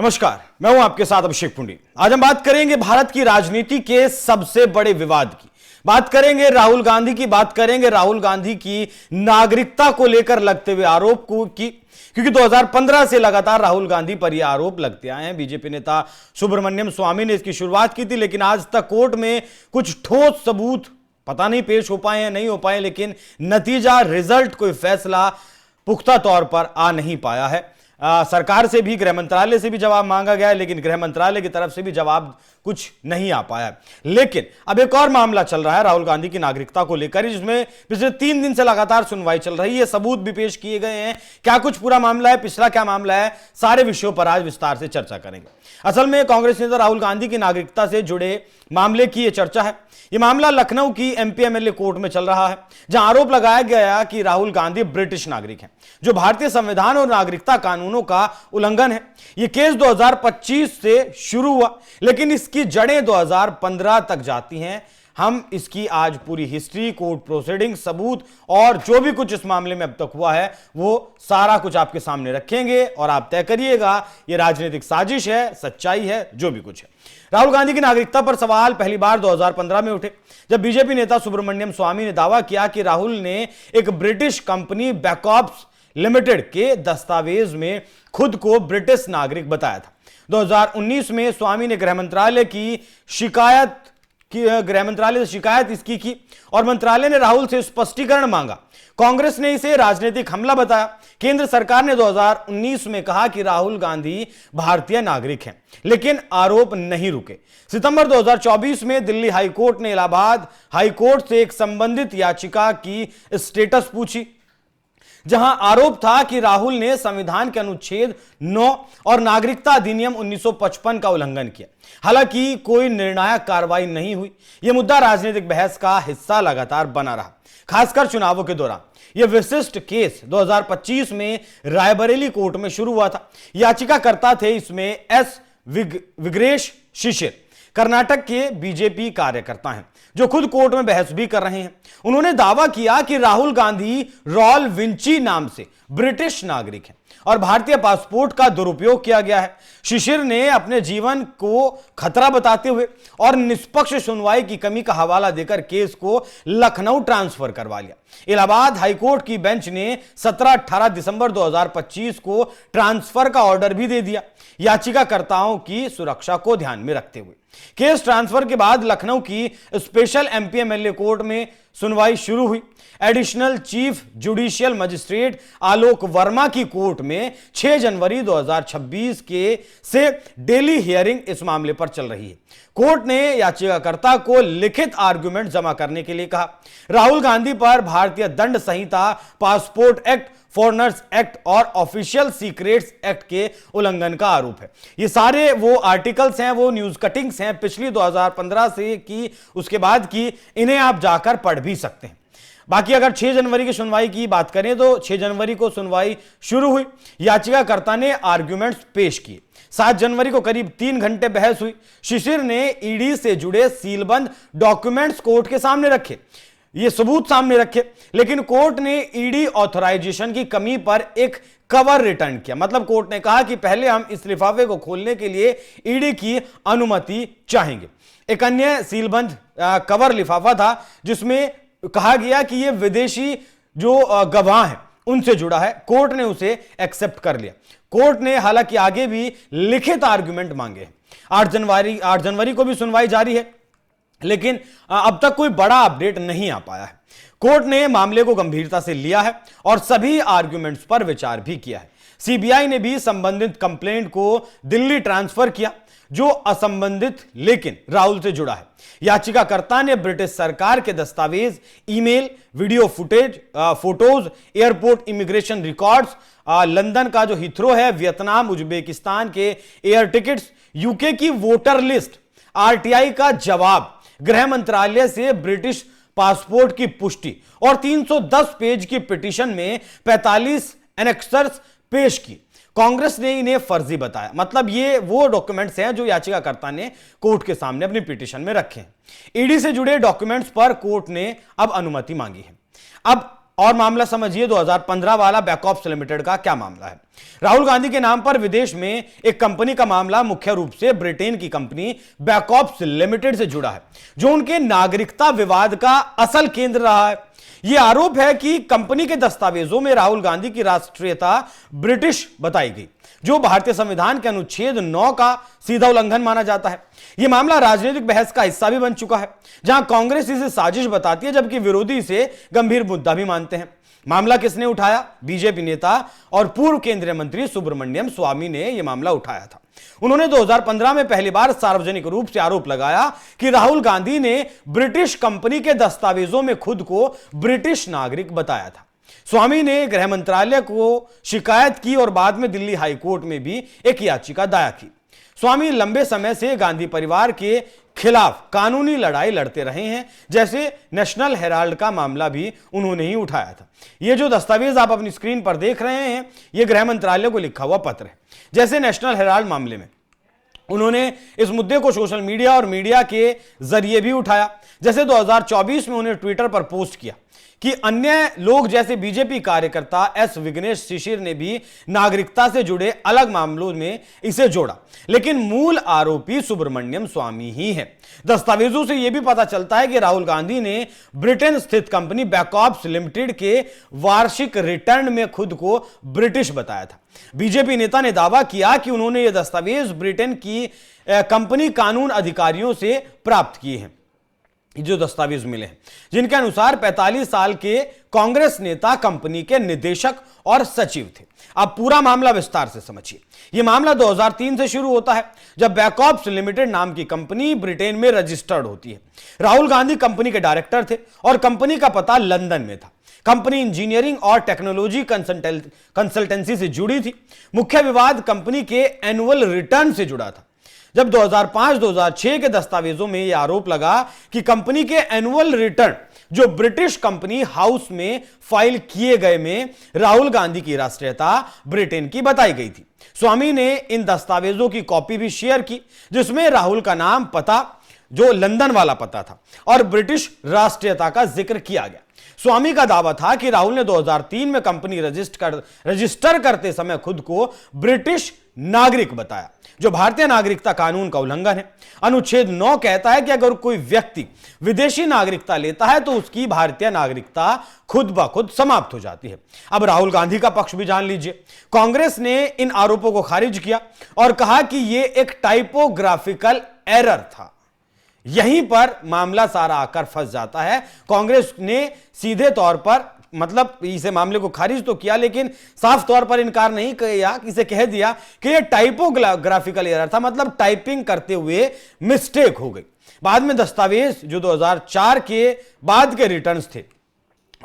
नमस्कार, मैं हूं आपके साथ अभिषेक पुंडी। आज हम बात करेंगे भारत की राजनीति के सबसे बड़े विवाद की, बात करेंगे राहुल गांधी की, बात करेंगे राहुल गांधी की नागरिकता को लेकर लगते हुए आरोप को की, क्योंकि 2015 से लगातार राहुल गांधी पर यह आरोप लगते आए हैं। बीजेपी नेता सुब्रमण्यम स्वामी ने इसकी शुरुआत की थी, लेकिन आज तक कोर्ट में कुछ ठोस सबूत पता नहीं पेश हो पाए हैं, नहीं हो पाए, लेकिन नतीजा, रिजल्ट, कोई फैसला पुख्ता तौर पर आ नहीं पाया है। सरकार से भी, गृह मंत्रालय से भी जवाब मांगा गया है, लेकिन गृह मंत्रालय की तरफ से भी जवाब कुछ नहीं आ पाया है। लेकिन अब एक और मामला चल रहा है राहुल गांधी की नागरिकता को लेकर, जिसमें पिछले 3 दिन से लगातार सुनवाई चल रही है। सबूत भी पेश किए गए हैं। क्या कुछ पूरा मामला है, पिछला क्या मामला है, सारे विषयों पर आज विस्तार से चर्चा करेंगे। असल में कांग्रेस नेता राहुल गांधी की नागरिकता से जुड़े मामले की यह चर्चा है। यह मामला लखनऊ की एमपी एमएलए कोर्ट में चल रहा है, जहां आरोप लगाया गया कि राहुल गांधी ब्रिटिश नागरिक हैं, जो भारतीय संविधान और नागरिकता कानूनों का उल्लंघन है। यह केस 2025 से शुरू हुआ, लेकिन इसकी जड़ें 2015 तक जाती हैं। हम इसकी आज पूरी हिस्ट्री, कोर्ट प्रोसीडिंग, सबूत और जो भी कुछ इस मामले में अब तक हुआ है वो सारा कुछ आपके सामने रखेंगे और आप तय करिएगा ये राजनीतिक साजिश है, सच्चाई है, जो भी कुछ है। राहुल गांधी की नागरिकता पर सवाल पहली बार 2015 में उठे, जब बीजेपी नेता सुब्रमण्यम स्वामी ने दावा किया कि राहुल ने एक ब्रिटिश कंपनी बैकऑप्स लिमिटेड के दस्तावेज में खुद को ब्रिटिश नागरिक बताया था। 2019 में स्वामी ने गृह मंत्रालय से शिकायत इसकी की और मंत्रालय ने राहुल से स्पष्टीकरण मांगा। कांग्रेस ने इसे राजनीतिक हमला बताया। केंद्र सरकार ने 2019 में कहा कि राहुल गांधी भारतीय नागरिक हैं, लेकिन आरोप नहीं रुके। सितंबर 2024 में दिल्ली हाईकोर्ट ने इलाहाबाद हाईकोर्ट से एक संबंधित याचिका की स्टेटस पूछी, जहां आरोप था कि राहुल ने संविधान के अनुच्छेद 9 और नागरिकता अधिनियम 1955 का उल्लंघन किया। हालांकि कोई निर्णायक कार्रवाई नहीं हुई। यह मुद्दा राजनीतिक बहस का हिस्सा लगातार बना रहा, खासकर चुनावों के दौरान। यह विशिष्ट केस 2025 में रायबरेली कोर्ट में शुरू हुआ था। याचिकाकर्ता थे इसमें एस विग्रेश शिशिर, कर्नाटक के बीजेपी कार्यकर्ता हैं, जो खुद कोर्ट में बहस भी कर रहे हैं। उन्होंने दावा किया कि राहुल गांधी रॉल विंची नाम से ब्रिटिश नागरिक हैं और भारतीय पासपोर्ट का दुरुपयोग किया गया है। शिशिर ने अपने जीवन को खतरा बताते हुए और निष्पक्ष सुनवाई की कमी का हवाला देकर केस को लखनऊ ट्रांसफर करवा लिया। इलाहाबाद हाईकोर्ट की बेंच ने 17-18 दिसंबर 2025 को ट्रांसफर का ऑर्डर भी दे दिया, याचिकाकर्ताओं की सुरक्षा को ध्यान में रखते हुए। केस ट्रांसफर के बाद लखनऊ की स्पेशल एमपी एमएलए कोर्ट में सुनवाई शुरू हुई। एडिशनल चीफ जुडिशियल मजिस्ट्रेट आलोक वर्मा की कोर्ट में 6 जनवरी 2026 के से डेली हियरिंग इस मामले पर चल रही है। कोर्ट ने याचिकाकर्ता को लिखित आर्गुमेंट जमा करने के लिए कहा। राहुल गांधी पर भारतीय दंड संहिता, पासपोर्ट एक्ट, फॉरेनर्स एक्ट और ऑफिशियल सीक्रेट्स एक्ट के उल्लंघन का आरोप है। ये सारे वो आर्टिकल्स हैं, वो न्यूज कटिंग्स हैं पिछली 2015 से की, उसके बाद की, इन्हें आप जाकर पढ़ भी सकते हैं। बाकी अगर 6 जनवरी की सुनवाई की बात करें तो 6 जनवरी को सुनवाई शुरू हुई। याचिकाकर्ता ने आर्ग्यूमेंट्स पेश किए। 7 जनवरी को करीब 3 घंटे बहस हुई। शिशिर ने ईडी से जुड़े सीलबंद डॉक्यूमेंट्स कोर्ट के सामने रखे, ये सबूत सामने रखे, लेकिन कोर्ट ने ईडी ऑथराइजेशन की कमी पर एक कवर रिटर्न किया। मतलब कोर्ट ने कहा कि पहले हम इस लिफाफे को खोलने के लिए ईडी की अनुमति चाहेंगे। एक अन्य सीलबंद कवर लिफाफा था, जिसमें कहा गया कि यह विदेशी जो गवाह हैं उनसे जुड़ा है। कोर्ट ने उसे एक्सेप्ट कर लिया। कोर्ट ने हालांकि आगे भी लिखित आर्गुमेंट मांगे हैं। 8 जनवरी को भी सुनवाई जारी है, लेकिन अब तक कोई बड़ा अपडेट नहीं आ पाया है। कोर्ट ने मामले को गंभीरता से लिया है और सभी आर्गुमेंट्स पर विचार भी किया है। सीबीआई ने भी संबंधित कंप्लेंट को दिल्ली ट्रांसफर किया, जो असंबंधित लेकिन राहुल से जुड़ा है। याचिकाकर्ता ने ब्रिटिश सरकार के दस्तावेज, email, video footage, photos, airport immigration records, London का जो हिथ्रो है, वियतनाम, उज्बेकिस्तान के एयर टिकट्स, यूके की वोटर लिस्ट, आरटीआई का जवाब, गृह मंत्रालय से ब्रिटिश पासपोर्ट की पुष्टि और 310 पेज की पिटीशन में 45 एनेक्सर्स पेश की। कांग्रेस ने इन्हें फर्जी बताया। मतलब ये वो डॉक्यूमेंट्स हैं जो याचिकाकर्ता ने कोर्ट के सामने अपनी पिटीशन में रखे हैं। ईडी से जुड़े डॉक्यूमेंट्स पर कोर्ट ने अब अनुमति मांगी है। अब और मामला समझिए 2015 वाला बैकऑप्स लिमिटेड का क्या मामला है। राहुल गांधी के नाम पर विदेश में एक कंपनी का मामला मुख्य रूप से ब्रिटेन की कंपनी बैकऑप्स लिमिटेड से जुड़ा है, जो उनके नागरिकता विवाद का असल केंद्र रहा है। यह आरोप है कि कंपनी के दस्तावेजों में राहुल गांधी की राष्ट्रीयता ब्रिटिश बताई गई, जो भारतीय संविधान के अनुच्छेद 9 का सीधा उल्लंघन माना जाता है। यह मामला राजनीतिक बहस का हिस्सा भी बन चुका है, जहां कांग्रेस इसे साजिश बताती है, जबकि विरोधी इसे गंभीर मुद्दा भी मानते हैं। मामला किसने उठाया? बीजेपी नेता और पूर्व केंद्रीय मंत्री सुब्रमण्यम स्वामी ने यह मामला उठाया था। उन्होंने 2015 में पहली बार सार्वजनिक रूप से आरोप लगाया कि राहुल गांधी ने ब्रिटिश कंपनी के दस्तावेजों में खुद को ब्रिटिश नागरिक बताया था। स्वामी ने गृह मंत्रालय को शिकायत की और बाद में दिल्ली हाई कोर्ट में भी एक याचिका दायर की। स्वामी लंबे समय से गांधी परिवार के खिलाफ कानूनी लड़ाई लड़ते रहे हैं, जैसे नेशनल हेराल्ड का मामला भी उन्होंने ही उठाया था। ये जो दस्तावेज आप अपनी स्क्रीन पर देख रहे हैं, ये गृह मंत्रालय को लिखा हुआ पत्र है। जैसे नेशनल हेराल्ड मामले में उन्होंने इस मुद्दे को सोशल मीडिया और मीडिया के जरिए भी उठाया। जैसे 2024 में उन्होंने ट्विटर पर पोस्ट किया कि अन्य लोग जैसे बीजेपी कार्यकर्ता एस विघ्नेश शिशिर ने भी नागरिकता से जुड़े अलग मामलों में इसे जोड़ा, लेकिन मूल आरोपी सुब्रमण्यम स्वामी ही है। दस्तावेजों से यह भी पता चलता है कि राहुल गांधी ने ब्रिटेन स्थित कंपनी बैकऑप्स लिमिटेड के वार्षिक रिटर्न में खुद को ब्रिटिश बताया था। बीजेपी नेता ने दावा किया कि उन्होंने यह दस्तावेज ब्रिटेन की कंपनी कानून अधिकारियों से प्राप्त किए हैं। जो दस्तावेज मिले हैं, जिनके अनुसार 45 साल के कांग्रेस नेता कंपनी के निदेशक और सचिव थे। अब पूरा मामला विस्तार से समझिए। यह मामला 2003 से शुरू होता है, जब बैकऑप्स लिमिटेड नाम की कंपनी ब्रिटेन में रजिस्टर्ड होती है। राहुल गांधी कंपनी के डायरेक्टर थे और कंपनी का पता लंदन में था। कंपनी इंजीनियरिंग और टेक्नोलॉजी कंसल्टेंसी से जुड़ी थी। मुख्य विवाद कंपनी के एनुअल रिटर्न से जुड़ा था। जब 2005-2006 के दस्तावेजों में यह आरोप लगा कि कंपनी के एनुअल रिटर्न जो ब्रिटिश कंपनी हाउस में फाइल किए गए में राहुल गांधी की राष्ट्रीयता ब्रिटेन की बताई गई थी। स्वामी ने इन दस्तावेजों की कॉपी भी शेयर की, जिसमें राहुल का नाम, पता जो लंदन वाला पता था, और ब्रिटिश राष्ट्रीयता का जिक्र किया गया। स्वामी का दावा था कि राहुल ने 2003 में कंपनी रजिस्टर करते समय खुद को ब्रिटिश नागरिक बताया, जो भारतीय नागरिकता कानून का उल्लंघन है। अनुच्छेद 9 कहता है कि अगर कोई व्यक्ति विदेशी नागरिकता लेता है तो उसकी भारतीय नागरिकता खुद ब खुद समाप्त हो जाती है। अब राहुल गांधी का पक्ष भी जान लीजिए। कांग्रेस ने इन आरोपों को खारिज किया और कहा कि यह एक टाइपोग्राफिकल एरर था। यहीं पर मामला सारा आकर फंस जाता है। कांग्रेस ने सीधे तौर पर मतलब इसे मामले को खारिज तो किया, लेकिन साफ तौर पर इनकार नहीं किया, इसे कह दिया कि यह टाइपोग्राफिकल एरर था, मतलब टाइपिंग करते हुए मिस्टेक हो गई। बाद में दस्तावेज जो 2004 के बाद के रिटर्न्स थे,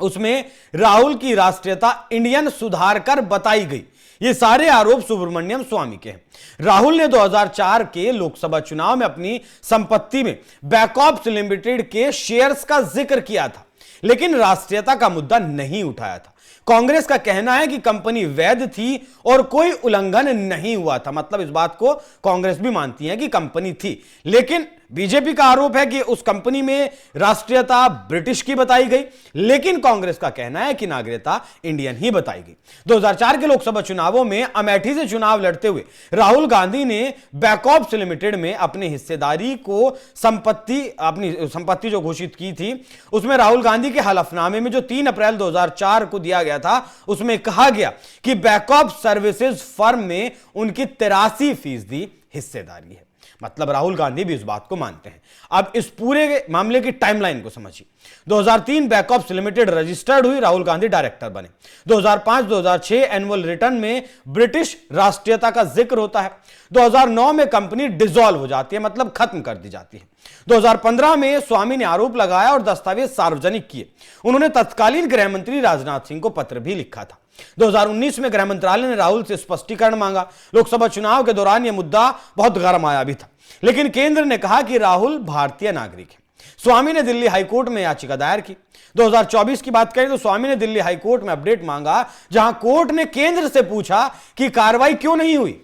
उसमें राहुल की राष्ट्रीयता इंडियन सुधार कर बताई गई। ये सारे आरोप सुब्रमण्यम स्वामी के हैं। राहुल ने 2004 के लोकसभा चुनाव में अपनी संपत्ति में बैकऑप्स लिमिटेड के शेयर्स का जिक्र किया था, लेकिन राष्ट्रीयता का मुद्दा नहीं उठाया था। कांग्रेस का कहना है कि कंपनी वैध थी और कोई उल्लंघन नहीं हुआ था। मतलब इस बात को कांग्रेस भी मानती है कि कंपनी थी, लेकिन बीजेपी का आरोप है कि उस कंपनी में राष्ट्रीयता ब्रिटिश की बताई गई, लेकिन कांग्रेस का कहना है कि नागरिकता इंडियन ही बताई गई। 2004 के लोकसभा चुनावों में अमेठी से चुनाव लड़ते हुए राहुल गांधी ने बैकऑप्स लिमिटेड में अपनी हिस्सेदारी को अपनी संपत्ति जो घोषित की थी, उसमें राहुल गांधी के हलफनामे में जो 3 अप्रैल 2004 को दिया गया था, उसमें कहा गया कि बैकऑप्स सर्विसेज फर्म में उनकी 83% हिस्सेदारी है। मतलब राहुल गांधी भी इस बात को मानते हैं। अब इस पूरे मामले की टाइमलाइन को समझिए। 2003 बैकऑप्स लिमिटेड रजिस्टर्ड हुई, राहुल गांधी डायरेक्टर बने। 2005-2006 एनुअल रिटर्न में ब्रिटिश राष्ट्रीयता का जिक्र होता है। 2009 में कंपनी डिसॉल्व हो जाती है, मतलब खत्म कर दी जाती है। 2015 में स्वामी ने आरोप लगाया और दस्तावेज सार्वजनिक किए। उन्होंने तत्कालीन गृह मंत्री राजनाथ सिंह को पत्र भी लिखा था। 2019 में गृह मंत्रालय ने राहुल से स्पष्टीकरण मांगा। लोकसभा चुनाव के दौरान यह मुद्दा बहुत गरमाया भी था, लेकिन केंद्र ने कहा कि राहुल भारतीय नागरिक है। स्वामी ने दिल्ली हाईकोर्ट में याचिका दायर की। 2024 की बात करें तो स्वामी ने दिल्ली हाईकोर्ट में अपडेट मांगा, जहां कोर्ट ने केंद्र से पूछा कि कार्रवाई क्यों नहीं हुई।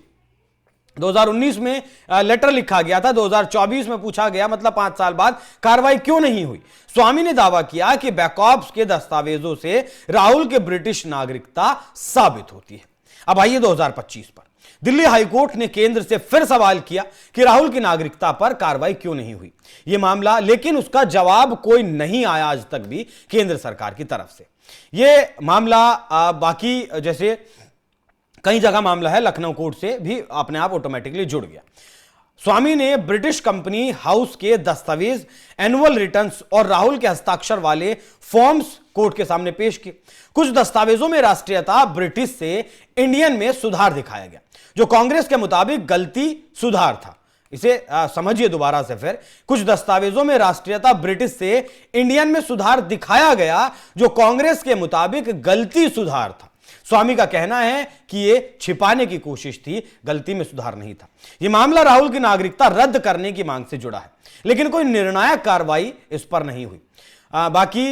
2019 में लेटर लिखा गया था, 2024 में पूछा गया, मतलब 5 साल बाद कार्रवाई क्यों नहीं हुई। स्वामी ने दावा किया कि बैकऑप्स के दस्तावेजों से राहुल के ब्रिटिश नागरिकता साबित होती है। अब आइए 2025 पर। दिल्ली हाईकोर्ट ने केंद्र से फिर सवाल किया कि राहुल की नागरिकता पर कार्रवाई क्यों नहीं हुई यह मामला, लेकिन उसका जवाब कोई नहीं आया आज तक भी केंद्र सरकार की तरफ से। यह मामला बाकी जैसे कई जगह मामला है, लखनऊ कोर्ट से भी अपने आप ऑटोमेटिकली जुड़ गया। स्वामी ने ब्रिटिश कंपनी हाउस के दस्तावेज, एनुअल रिटर्न्स और राहुल के हस्ताक्षर वाले फॉर्म्स कोर्ट के सामने पेश किए। कुछ दस्तावेजों में राष्ट्रीयता ब्रिटिश से इंडियन में सुधार दिखाया गया, जो कांग्रेस के मुताबिक गलती सुधार था। इसे समझिए दोबारा से फिर। कुछ दस्तावेजों में राष्ट्रीयता ब्रिटिश से इंडियन में सुधार दिखाया गया, जो कांग्रेस के मुताबिक गलती सुधार था। स्वामी का कहना है कि यह छिपाने की कोशिश थी, गलती में सुधार नहीं था। यह मामला राहुल की नागरिकता रद्द करने की मांग से जुड़ा है, लेकिन कोई निर्णायक कार्रवाई इस पर नहीं हुई। बाकी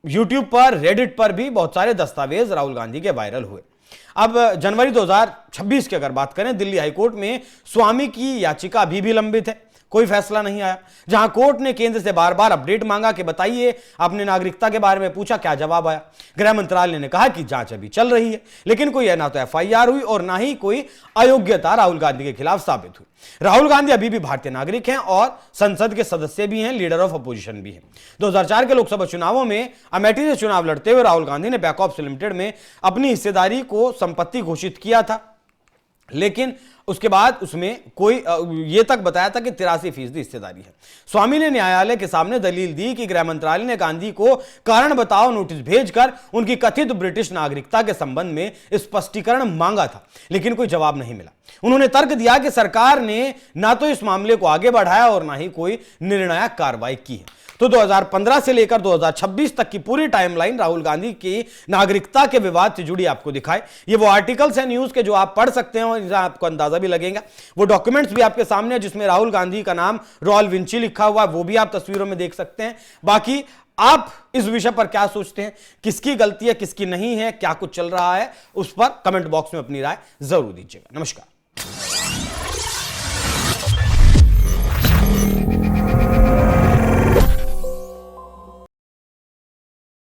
यूट्यूब पर, रेडिट पर भी बहुत सारे दस्तावेज राहुल गांधी के वायरल हुए। अब जनवरी 2026 की अगर बात करें, दिल्ली हाईकोर्ट में स्वामी की याचिका अभी भी लंबित है, कोई फैसला नहीं आया। जहां कोर्ट ने केंद्र से बार बार अपडेट मांगा कि बताइए आपने नागरिकता के बारे में पूछा, क्या जवाब आया। गृह मंत्रालय ने कहा कि जांच अभी चल रही है, लेकिन कोई ना तो एफआईआर हुई और ना ही कोई अयोग्यता राहुल गांधी के खिलाफ साबित हुई। राहुल गांधी अभी भी भारतीय नागरिक हैं और संसद के सदस्य भी हैं, लीडर ऑफ अपोजिशन भी हैं। 2004 के लोकसभा चुनावों में अमेठी से चुनाव लड़ते हुए राहुल गांधी ने बैकऑप्स लिमिटेड में अपनी हिस्सेदारी को संपत्ति घोषित किया था, लेकिन उसके बाद उसमें कोई यह तक बताया था कि 83% हिस्सेदारी है। स्वामी ने न्यायालय के सामने दलील दी कि गृह मंत्रालय ने गांधी को कारण बताओ नोटिस भेजकर उनकी कथित ब्रिटिश नागरिकता के संबंध में स्पष्टीकरण मांगा था, लेकिन कोई जवाब नहीं मिला। उन्होंने तर्क दिया कि सरकार ने ना तो इस मामले को आगे बढ़ाया और ना ही कोई निर्णायक कार्रवाई की है। तो 2015 से लेकर 2026 तक की पूरी टाइमलाइन राहुल गांधी की नागरिकता के विवाद से जुड़ी आपको दिखाए। ये वो आर्टिकल्स हैं न्यूज के जो आप पढ़ सकते हैं, जिससे आपको अंदाजा भी लगेगा। वो डॉक्यूमेंट्स भी आपके सामने है जिसमें राहुल गांधी का नाम रॉयल विंची लिखा हुआ है, वो भी आप तस्वीरों में देख सकते हैं। बाकी आप इस विषय पर क्या सोचते हैं, किसकी गलती है किसकी नहीं है, क्या कुछ चल रहा है, उस पर कमेंट बॉक्स में अपनी राय जरूर दीजिएगा। नमस्कार।